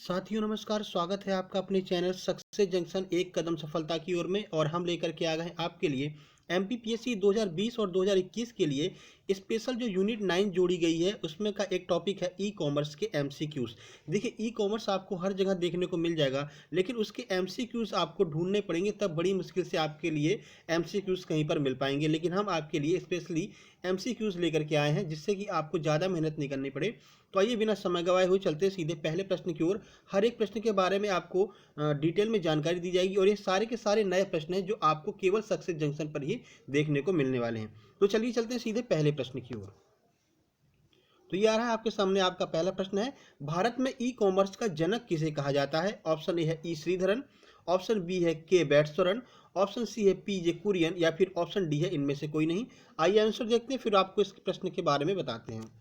साथियों नमस्कार, स्वागत है आपका अपने चैनल सक्सेस जंक्शन एक कदम सफलता की ओर में। और हम लेकर के आ गए हैं आपके लिए एमपीपीएससी 2020 और 2021 के लिए स्पेशल जो यूनिट 9 जोड़ी गई है उसमें का एक टॉपिक है ई कॉमर्स के एमसीक्यूज। देखिए ई कॉमर्स आपको हर जगह देखने को मिल जाएगा, लेकिन उसके एमसीक्यूज आपको ढूंढने पड़ेंगे, तब बड़ी मुश्किल से आपके लिए एमसीक्यूज कहीं पर मिल पाएंगे। लेकिन हम आपके लिए स्पेशली एमसीक्यूज लेकर के आए हैं जिससे कि आपको ज़्यादा मेहनत नहीं करनी पड़े। तो आइए बिना समय गवाए हुए चलते सीधे पहले प्रश्न की ओर। हर एक प्रश्न के बारे में आपको डिटेल में जानकारी दी जाएगी और ये सारे के सारे नए प्रश्न हैं जो आपको केवल सक्सेस जंक्शन पर ही देखने को मिलने वाले हैं। तो चलिए चलते हैं सीधे पहले प्रश्न की ओर। तो ये आ रहा है आपके सामने, आपका पहला प्रश्न है, भारत में ई कॉमर्स का जनक किसे कहा जाता है? ऑप्शन ए है ई श्रीधरन, ऑप्शन बी है के बैट्सवरन, ऑप्शन सी है पी जे कुरियन, या फिर ऑप्शन डी है इनमें से कोई नहीं। आइए आंसर देखते हैं, फिर आपको इस प्रश्न के बारे में बताते हैं।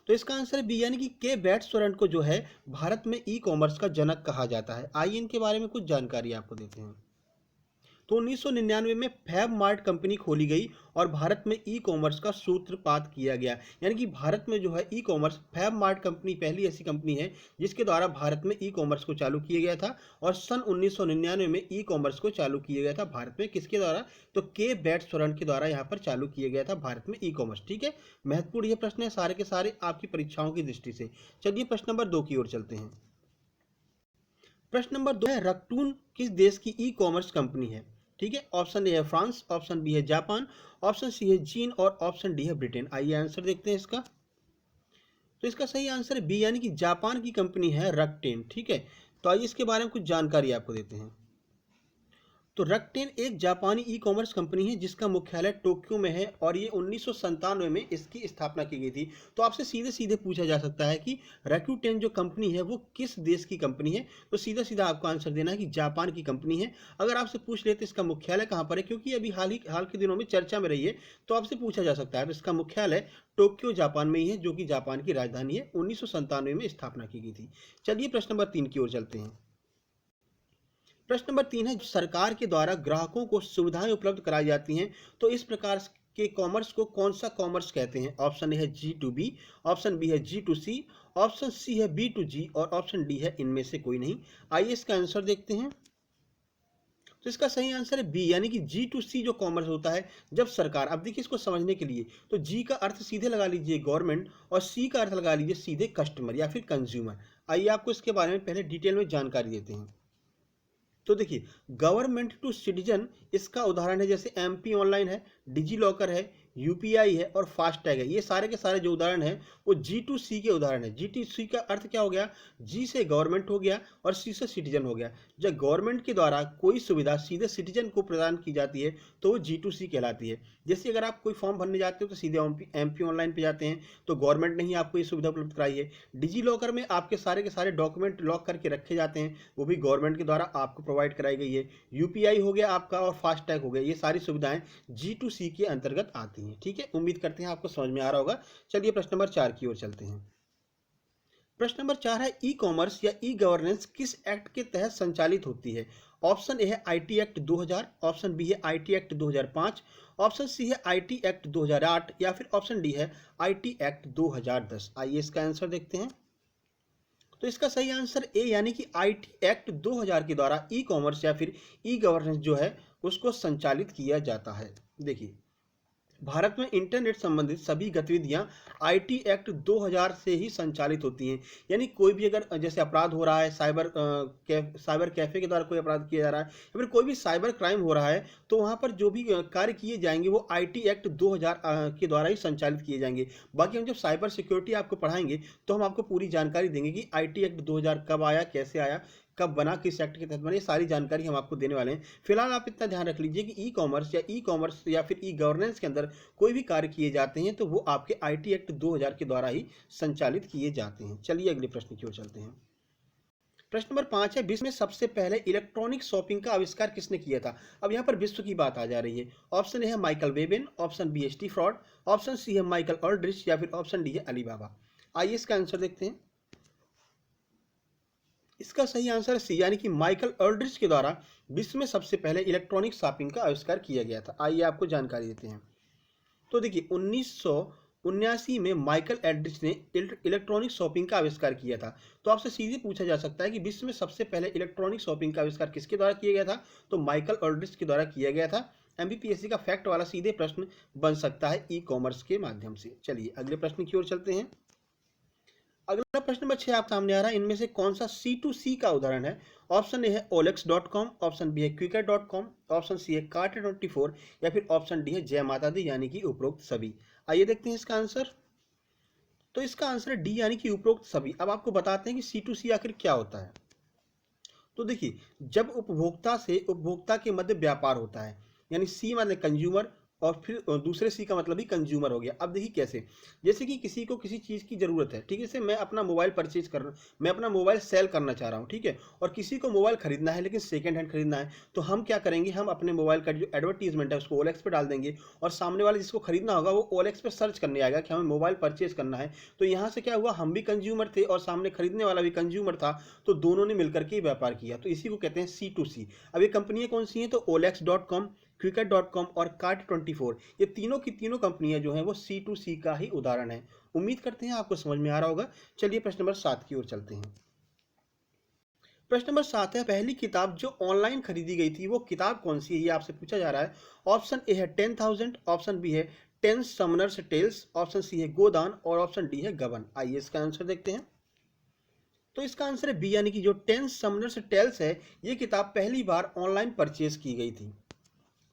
तो इसका आंसर है बी, यानी कि के बैट्सवरन को जो है भारत में ई कॉमर्स का जनक कहा जाता है। आइए इनके बारे में कुछ जानकारी आपको देते हैं। तो 1999 में फैब मार्ट कंपनी खोली गई और भारत में ई कॉमर्स का सूत्रपात किया गया। यानी कि भारत में जो है e commerce, Fab Mart company पहली ऐसी कंपनी है जिसके द्वारा भारत में ई कॉमर्स को चालू किया गया था। और सन 1999 में ई कॉमर्स को चालू किया गया था भारत में, किसके द्वारा? तो के बैट्सवरन के द्वारा यहाँ पर चालू किया गया था भारत में ई कॉमर्स। ठीक है, महत्वपूर्ण ये प्रश्न है सारे के सारे आपकी परीक्षाओं की दृष्टि से। चलिए प्रश्न नंबर 2 की ओर चलते हैं। प्रश्न नंबर 2 है, रक्टून किस देश की ई कॉमर्स कंपनी है? ठीक है, ऑप्शन ए है फ्रांस, ऑप्शन बी है जापान, ऑप्शन सी है चीन और ऑप्शन डी है ब्रिटेन। आइए आंसर देखते हैं इसका। तो इसका सही आंसर है बी, यानी कि जापान की कंपनी है रक्टेन। ठीक है, तो आइए इसके बारे में कुछ जानकारी आपको देते हैं। तो रक्टेन एक जापानी ई कॉमर्स कंपनी है जिसका मुख्यालय टोक्यो में है और ये 1997 में इसकी स्थापना की गई थी। तो आपसे सीधे सीधे पूछा जा सकता है कि रक्यूटेन जो कंपनी है वो किस देश की कंपनी है? तो सीधा सीधा आपको आंसर देना है कि जापान की कंपनी है। अगर आपसे पूछ लेते इसका मुख्यालय कहाँ पर है, क्योंकि अभी हाल के दिनों में चर्चा में रही है, तो आपसे पूछा जा सकता है। तो इसका मुख्यालय टोक्यो जापान में ही है, जो कि जापान की राजधानी है। 1997 में स्थापना की गई थी। चलिए प्रश्न नंबर 3 की ओर चलते हैं। प्रश्न नंबर 3 है, सरकार के द्वारा ग्राहकों को सुविधाएं उपलब्ध कराई जाती हैं, तो इस प्रकार के कॉमर्स को कौन सा कॉमर्स कहते हैं? ऑप्शन ए है जी टू बी, ऑप्शन बी है जी टू सी, ऑप्शन सी है बी टू जी और ऑप्शन डी है इनमें से कोई नहीं। आइए इसका आंसर देखते हैं। तो इसका सही आंसर है बी, यानी कि जी टू सी जो कॉमर्स होता है, जब सरकार, अब देखिए इसको समझने के लिए, तो जी का अर्थ सीधे लगा लीजिए गवर्नमेंट और सी का अर्थ लगा लीजिए सीधे कस्टमर या फिर कंज्यूमर। आइए आपको इसके बारे में पहले डिटेल में जानकारी देते हैं। तो देखिए, गवर्नमेंट टू सिटीजन इसका उदाहरण है, जैसे एमपी ऑनलाइन है, डिजी लॉकर है, यूपीआई है और फास्टैग है। ये सारे के सारे जो उदाहरण हैं वो जी टू सी के उदाहरण है। जी टू सी का अर्थ क्या हो गया? जी से गवर्नमेंट हो गया और सी से सिटीजन हो गया। जब गवर्नमेंट के द्वारा कोई सुविधा सीधे सिटीजन को प्रदान की जाती है तो वो जी टू सी कहलाती है। जैसे अगर आप कोई फॉर्म भरने जाते हो तो सीधे एमपी ऑनलाइन पे जाते हैं, तो गवर्नमेंट ने ही आपको ये सुविधा उपलब्ध कराई है। डिजी लॉकर में आपके सारे के सारे डॉक्यूमेंट लॉक करके रखे जाते हैं, वो भी गवर्नमेंट के द्वारा आपको प्रोवाइड कराई गई है। यूपीआई हो गया आपका और फास्टैग हो गया, ये सारी सुविधाएं जी टू सी के अंतर्गत आती हैं। ठीक है, उम्मीद करते हैं आपको समझ में आ रहा होगा। चलिए प्रश्न नंबर 4 की ओर चलते हैं। प्रश्न नंबर 4 है, ई कॉमर्स या ई गवर्नेंस किस एक्ट के तहत संचालित होती है? ऑप्शन ए है आईटी एक्ट 2000, ऑप्शन बी है आईटी एक्ट 2005, ऑप्शन सी है आईटी एक्ट 2008 या फिर ऑप्शन डी है आईटी एक्ट 2010। आइए इसका आंसर देखते हैं। तो इसका सही आंसर ए, यानी कि आईटी एक्ट 2000 के द्वारा ई कॉमर्स या फिर ई गवर्नेंस जो है उसको संचालित किया जाता है। देखिए, भारत में इंटरनेट संबंधित सभी गतिविधियां आईटी एक्ट 2000 से ही संचालित होती हैं। यानी कोई भी अगर जैसे अपराध हो रहा है, साइबर कैफे के द्वारा कोई अपराध किया जा रहा है या फिर कोई भी साइबर क्राइम हो रहा है, तो वहां पर जो भी कार्य किए जाएंगे वो आईटी एक्ट 2000 के द्वारा ही संचालित किए जाएंगे। बाकी हम जब साइबर सिक्योरिटी आपको पढ़ाएंगे तो हम आपको पूरी जानकारी देंगे कि आईटी एक्ट 2000 कब आया, कैसे आया, कब बना, किस एक्ट के तहत बना, ये सारी जानकारी हम आपको देने वाले हैं। फिलहाल आप इतना ध्यान रख लीजिए कि ई कॉमर्स या फिर ई गवर्नेंस के अंदर कोई भी कार्य किए जाते हैं तो वो आपके आईटी एक्ट 2000 के द्वारा ही संचालित किए जाते हैं। चलिए अगले प्रश्न की ओर चलते हैं। प्रश्न नंबर 5 है, विश्व में सबसे पहले इलेक्ट्रॉनिक शॉपिंग का आविष्कार किसने किया था? अब यहाँ पर विश्व की बात आ जा रही है। ऑप्शन ए है माइकल वेबेन, ऑप्शन बी है स्टीव फ्रॉड, ऑप्शन सी है माइकल ऑल्ड्रिच या फिर ऑप्शन डी है अलीबाबा। आइए इसका आंसर देखते हैं। इसका सही आंसर है सी, यानी कि माइकल ऑल्ड्रिच के द्वारा विश्व में सबसे पहले इलेक्ट्रॉनिक शॉपिंग का आविष्कार किया गया था। आइए आपको जानकारी देते हैं। तो देखिए 1979 में माइकल एल्ड्रिच ने इलेक्ट्रॉनिक शॉपिंग का आविष्कार किया था। तो आपसे सीधे पूछा जा सकता है कि विश्व में सबसे पहले इलेक्ट्रॉनिक शॉपिंग का आविष्कार किसके द्वारा किया गया था? तो माइकल एल्ड्रिच के द्वारा किया गया था। एमपीपीएससी का फैक्ट वाला सीधे प्रश्न बन सकता है ई कॉमर्स के माध्यम से। चलिए अगले प्रश्न की ओर चलते हैं। अगला प्रश्न नंबर 6 आप सामने आ रहा है, इनमें से कौन सा C2C का उदाहरण है? ऑप्शन ए है OLX.com, ऑप्शन बी है Quikr.com, ऑप्शन सी है Cart24 या फिर ऑप्शन डी है जय माता दी यानी कि उपरोक्त सभी। आइए देखते हैं इसका आंसर। तो इसका आंसर है डी यानी कि उपरोक्त सभी। अब आपको बताते हैं कि C2C आखिर क्या होता है। तो देखिए, जब उपभोक्ता से उपभोक्ता के मध्य व्यापार होता है, यानी सी मतलब कंज्यूमर और फिर दूसरे सी का मतलब भी कंज्यूमर हो गया। अब देखिए कैसे, जैसे कि किसी को किसी चीज़ की ज़रूरत है, ठीक है, जैसे मैं अपना मोबाइल परचेज कर मैं अपना मोबाइल सेल करना चाह रहा हूँ, ठीक है, और किसी को मोबाइल खरीदना है लेकिन सेकंड हैंड खरीदना है, तो हम क्या करेंगे, हम अपने मोबाइल का जो एडवर्टीजमेंट है उसको OLX पे डाल देंगे और सामने वाले जिसको खरीदना होगा वो OLX पे सर्च करने आएगा कि हमें मोबाइल परचेज करना है। तो यहाँ से क्या हुआ, हम भी कंज्यूमर थे और सामने खरीदने वाला भी कंज्यूमर था, तो दोनों ने मिलकर के व्यापार किया। तो इसी को कहते हैं C2C। अब ये कंपनियां कौन सी हैं? तो OLX.com, Quikr.com और Cart24, ये तीनों की तीनों कंपनियां जो हैं वो C2C का ही उदाहरण है। उम्मीद करते हैं आपको समझ में आ रहा होगा। चलिए प्रश्न नंबर 7 की ओर चलते हैं। प्रश्न नंबर 7 है, पहली किताब जो ऑनलाइन खरीदी गई थी वो किताब कौन सी है, ये आपसे पूछा जा रहा है। ऑप्शन ए है 10,000, ऑप्शन बी है 10 समनर्स टेल्स, ऑप्शन सी है गोदान और ऑप्शन डी है गबन। आइए इसका आंसर देखते हैं। तो इसका आंसर है बी यानी कि जो 10 समनर्स टेल्स है, ये किताब पहली बार ऑनलाइन परचेज की गई थी।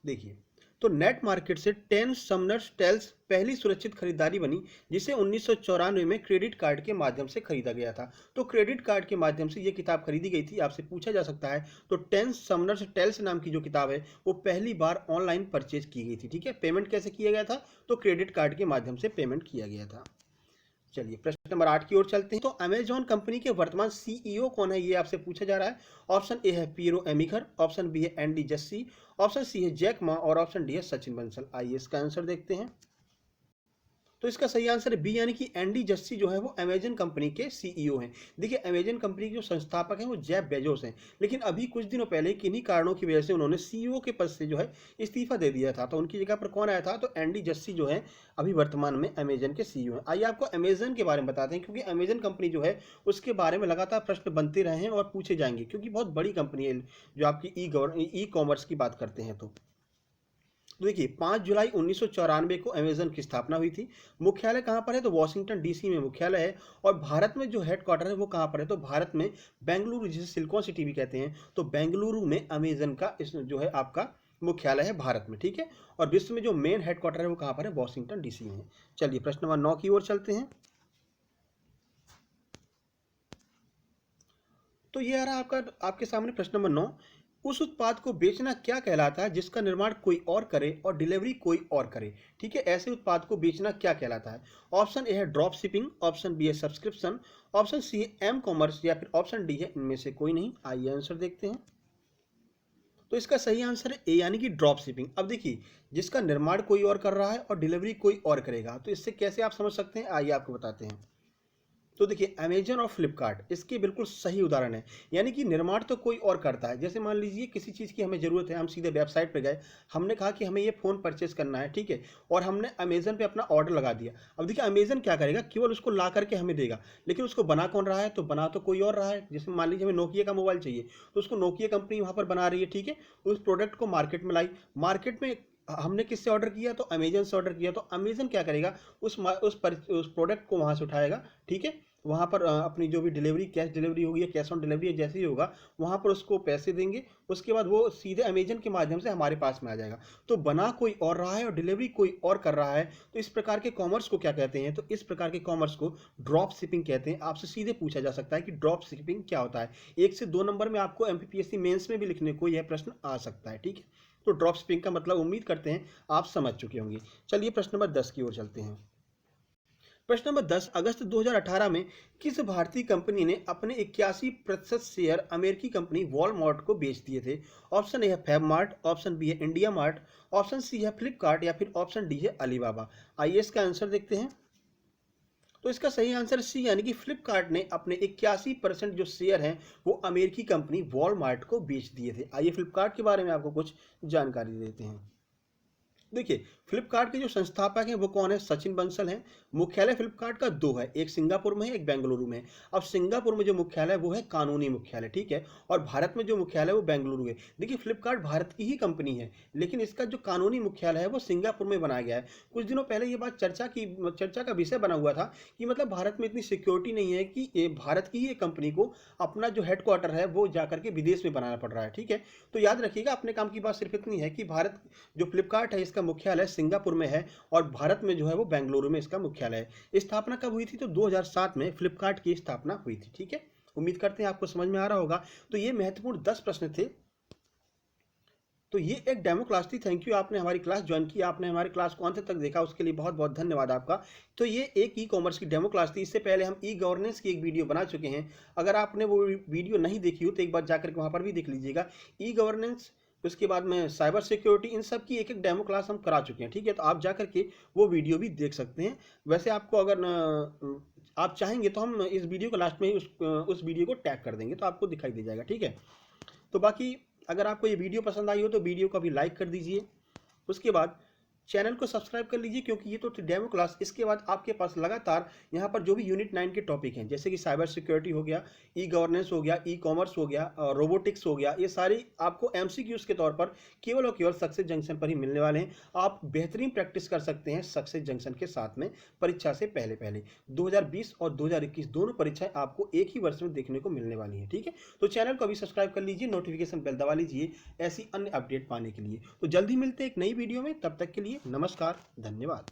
देखिए, तो नेट मार्केट से 10 समनर्स टेल्स पहली सुरक्षित खरीदारी बनी, जिसे 1994 में क्रेडिट कार्ड के माध्यम से खरीदा गया था। तो क्रेडिट कार्ड के माध्यम से ये किताब खरीदी गई थी। आपसे पूछा जा सकता है, तो 10 समनर्स टेल्स नाम की जो किताब है वो पहली बार ऑनलाइन परचेज की गई थी। ठीक है, पेमेंट कैसे किया गया था? तो क्रेडिट कार्ड के माध्यम से पेमेंट किया गया था। चलिए प्रश्न नंबर 8 की ओर चलते हैं। तो अमेजॉन कंपनी के वर्तमान सीईओ कौन है, ये आपसे पूछा जा रहा है। ऑप्शन ए है पीरो एमिकर, ऑप्शन बी है एंडी जस्सी, ऑप्शन सी है जैक मा और ऑप्शन डी है सचिन बंसल। आइए इसका आंसर देखते हैं। तो इसका सही आंसर है बी यानी कि एंडी जस्सी जो है वो अमेजन कंपनी के सीईओ हैं। देखिए, अमेजन कंपनी के जो संस्थापक हैं वो जेफ बेजोस हैं, लेकिन अभी कुछ दिनों पहले किन्हीं कारणों की वजह से उन्होंने सीईओ के पद से जो है इस्तीफा दे दिया था। तो उनकी जगह पर कौन आया था? तो एंडी जस्सी जो है अभी वर्तमान में अमेजन के सीईओ हैं। आइए आपको अमेजन के बारे में बताते हैं, क्योंकि अमेजन कंपनी जो है उसके बारे में लगातार प्रश्न बनते रहे हैं और पूछे जाएंगे, क्योंकि बहुत बड़ी कंपनी है जो आपकी ई कॉमर्स की बात करते हैं। तो देखिए, 5 जुलाई 1994 को अमेजन की स्थापना हुई थी। मुख्यालय कहाँ पर है? तो वॉशिंगटन डीसी में मुख्यालय है। और भारत में जो हेडक्वार्टर है वो कहाँ पर है? तो भारत में बेंगलुरु, जिसे सिलिकॉन सिटी भी कहते हैं, तो बेंगलुरु में अमेजन का इस जो है आपका मुख्यालय है भारत में। ठीक है, और विश्व में जो मेन हेडक्वार्टर है वो कहाँ पर है? वॉशिंगटन डीसी में है। चलिए प्रश्न नंबर 9 की ओर चलते हैं। तो ये आ रहा आपका आपके सामने प्रश्न नंबर 9। उस उत्पाद को बेचना क्या कहलाता है जिसका निर्माण कोई और करे और डिलीवरी कोई और करे? ठीक है, ऐसे उत्पाद को बेचना क्या कहलाता है? ऑप्शन ए है ड्रॉप शिपिंग, ऑप्शन बी है सब्सक्रिप्शन, ऑप्शन सी है एम कॉमर्स या फिर ऑप्शन डी है इनमें से कोई नहीं। आइए आंसर देखते हैं। तो इसका सही आंसर है ए यानी कि ड्रॉप शिपिंग। अब देखिए, जिसका निर्माण कोई और कर रहा है और डिलीवरी कोई और करेगा, तो इससे कैसे आप समझ सकते हैं, आइए आपको बताते हैं। तो देखिए, अमेजन और फ्लिपकार्ट इसके बिल्कुल सही उदाहरण है। यानी कि निर्माण तो कोई और करता है। जैसे मान लीजिए किसी चीज़ की हमें ज़रूरत है, हम सीधे वेबसाइट पे गए, हमने कहा कि हमें ये फ़ोन परचेस करना है, ठीक है, और हमने अमेजन पे अपना ऑर्डर लगा दिया। अब देखिए, अमेजन क्या करेगा, केवल उसको ला करके हमें देगा, लेकिन उसको बना कौन रहा है? तो बना तो कोई और रहा है। जैसे मान लीजिए हमें नोकिया का मोबाइल चाहिए, तो उसको नोकिया कंपनी वहाँ पर बना रही है, ठीक है, उस प्रोडक्ट को मार्केट में लाई। मार्केट में हमने किससे ऑर्डर किया? तो अमेजन से ऑर्डर किया। तो अमेजन क्या करेगा? उस प्रोडक्ट को वहाँ से उठाएगा, ठीक है, वहाँ पर अपनी जो भी डिलीवरी, कैश डिलीवरी होगी या कैश ऑन डिलीवरी जैसे ही होगा, वहाँ पर उसको पैसे देंगे। उसके बाद वो सीधे अमेजन के माध्यम से हमारे पास में आ जाएगा। तो बना कोई और रहा है और डिलीवरी कोई और कर रहा है। तो इस प्रकार के कॉमर्स को क्या कहते हैं? तो इस प्रकार के कॉमर्स को ड्रॉप शिपिंग कहते हैं। आपसे सीधे पूछा जा सकता है कि ड्रॉप शिपिंग क्या होता है। 1 से 2 नंबर में आपको एमपीपीएससी मेंस में भी लिखने को यह प्रश्न आ सकता है। ठीक है, तो ड्रॉप शिपिंग का मतलब उम्मीद करते हैं आप समझ चुके होंगे। चलिए प्रश्न नंबर 10 की ओर चलते हैं। प्रश्न नंबर 10, अगस्त 2018 में किस भारतीय कंपनी ने अपने 81% शेयर अमेरिकी कंपनी वॉलमार्ट को बेच दिए थे? ऑप्शन ए है फैबमार्ट, ऑप्शन बी है इंडिया मार्ट, ऑप्शन सी है फ्लिपकार्ट या फिर ऑप्शन डी है अलीबाबा। आइए इसका आंसर देखते हैं। तो इसका सही आंसर सी यानी कि फ्लिपकार्ट ने अपने 81% जो शेयर हैं वो अमेरिकी कंपनी वॉलमार्ट को बेच दिए थे। आइए फ्लिपकार्ट के बारे में आपको कुछ जानकारी देते हैं। देखिए, फ्लिपकार्ट के जो संस्थापक हैं वो कौन है? सचिन बंसल हैं। मुख्यालय फ्लिपकार्ट का 2 है, एक सिंगापुर में है, एक बेंगलुरु में है। अब सिंगापुर में जो मुख्यालय है वो है कानूनी मुख्यालय, ठीक है? और भारत में जो मुख्यालय है वो बेंगलुरु है। देखिए, फ्लिपकार्ट भारत की ही कंपनी है, लेकिन इसका जो कानूनी मुख्यालय है वो सिंगापुर में बनाया गया है। कुछ दिनों पहले ये बात चर्चा का विषय बना हुआ था कि मतलब भारत में इतनी सिक्योरिटी नहीं है कि भारत की ही एक कंपनी को अपना जो हेडक्वार्टर है वो जाकर के विदेश में बनाना पड़ रहा है, ठीक है? तो याद रखिएगा, अपने काम की बात सिर्फ इतनी है कि भारत जो फ्लिपकार्ट है इसका मुख्यालय सिंगापुर में है और भारत में जो है वो बेंगलुरु में इसका मुख्यालय है। स्थापना कब हुई थी? तो 2007 में फ्लिपकार्ट की स्थापना हुई थी, ठीक है? उम्मीद करते हैं आपको समझ में आ रहा होगा। तो ये महत्वपूर्ण 10 प्रश्न थे। तो ये एक डेमो क्लास थी। थैंक यू, आपने हमारी क्लास ज्वाइन की, आपने हमारी क्लास को अंत तक देखा, उसके लिए बहुत बहुत धन्यवाद आपका। तो ये एक ई कॉमर्स की डेमो क्लास थी। इससे पहले हम ई गवर्नेंस की एक वीडियो बना चुके हैं। अगर आपने वो वीडियो नहीं देखी हो तो एक बार जाकर के वहाँ पर भी देख लीजिएगा। ई गवर्नेंस, उसके बाद में साइबर सिक्योरिटी, इन सब की एक एक डेमो क्लास हम करा चुके हैं, ठीक है? तो आप जाकर के वो वीडियो भी देख सकते हैं। वैसे आपको अगर आप चाहेंगे तो हम इस वीडियो को लास्ट में ही उस वीडियो को टैग कर देंगे, तो आपको दिखाई दे जाएगा, ठीक है? तो बाकी अगर आपको ये वीडियो पसंद आई हो तो वीडियो को अभी लाइक कर दीजिए। उसके बाद चैनल को सब्सक्राइब कर लीजिए, क्योंकि ये तो डेमो क्लास, इसके बाद आपके पास लगातार यहाँ पर जो भी यूनिट 9 के टॉपिक हैं, जैसे कि साइबर सिक्योरिटी हो गया, ई गवर्नेंस हो गया, ई कॉमर्स हो गया, रोबोटिक्स हो गया, ये सारी आपको एमसीक्यूज के तौर पर केवल और केवल सक्सेस जंक्शन पर ही मिलने वाले हैं। आप बेहतरीन प्रैक्टिस कर सकते हैं सक्सेस जंक्शन के साथ में परीक्षा से पहले पहले। 2020 और 2021 दोनों परीक्षाएं आपको एक ही वर्ष में देखने को मिलने वाली हैं, ठीक है? तो चैनल को अभी सब्सक्राइब कर लीजिए, नोटिफिकेशन बेल दबा लीजिए ऐसी अन्य अपडेट पाने के लिए। तो जल्दी मिलते हैं एक नई वीडियो में, तब तक के लिए नमस्कार, धन्यवाद।